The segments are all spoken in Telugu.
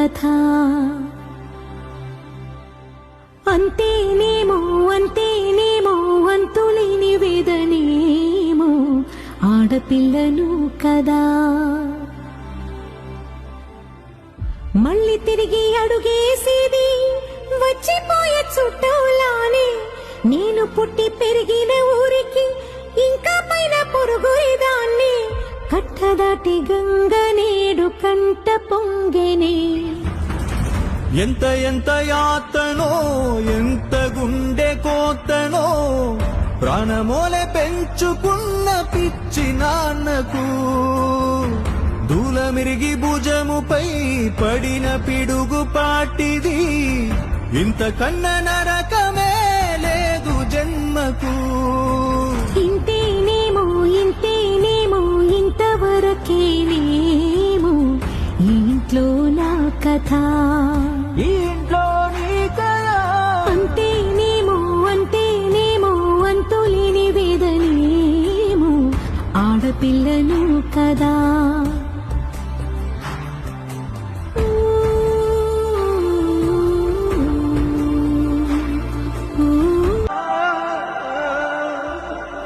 కథ. అంతేనేమో అంతేనేమో అంతులేని వేదనేమో ఆడపిల్లను కదా. మళ్ళీ తిరిగి అడుగేసేది వచ్చిపోయే చుట్టూలానే. నేను పుట్టి పెరిగిన ఊరికి ఇంకా పైన పొరుగుదాన్ని. కట్టదాటి గంగ నేడు కంట పొంగెనే. ఎంత ఎంత యాతనో ఎంత గుండె కోతనో ప్రాణమోలే పెంచుకున్న పిచ్చి నాన్నకు. దూలమిరిగి భుజముపై పడిన పిడుగు పాటిది. ఇంతకన్న నరకమే లేదు జన్మకు. ఇంతేనేమో ఇంతేనేమో ఇంతవరకేనేమో ఇంట్లో నా కథ. ఇంట్లో నీ కదా. అంతేనేమో అంతేనేమో అంతులేని వేదనేమో ఆడపిల్లను కదా.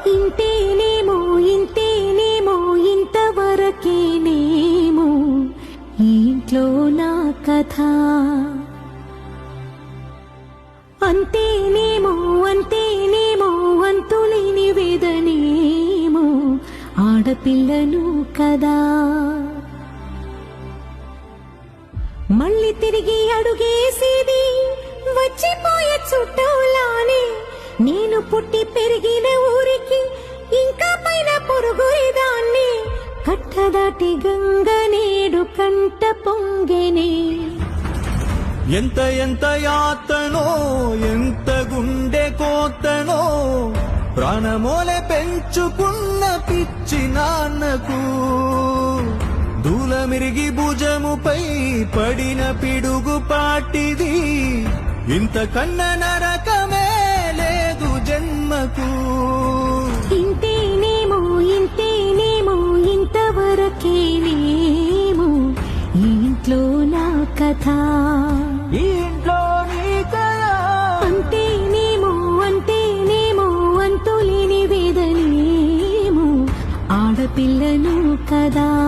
ఇంతేనేమో ఇంతేనేమో ఇంతవరకేనేమో ఇంట్లో నా కథ. అంతేనేమో అంతేనేమో అంతులేని వేదనేమో ఆడపిల్లను కదా. మళ్ళీ తిరిగి అడుగేసేది వచ్చిపోయే చుట్టూలానే. నేను పుట్టి పెరిగిన ఊరికి ఇంకా పైన పొరుగుదాన్ని. కట్టదాటి గంగ నేడు కంట పొంగెనే. ఎంత ఎంత యాతనో ఎంత గుండె కోతనో ప్రాణమోలే పెంచుకున్న పిచ్చి నాన్నకు. దూలమిరిగి భుజముపై పడిన పిడుగు పాటిది. ఇంతకన్న నరకమే లేదు జన్మకు. ఇంతేనేమో ఇంతేనేమో ఇంతవరకేనేమో ఇంట్లో నా కథ. ఇంట్లో నీ కదా. అంతేనేమో అంతేనేమో అంతులేని వేదనేమో ఆడపిల్లను కదా.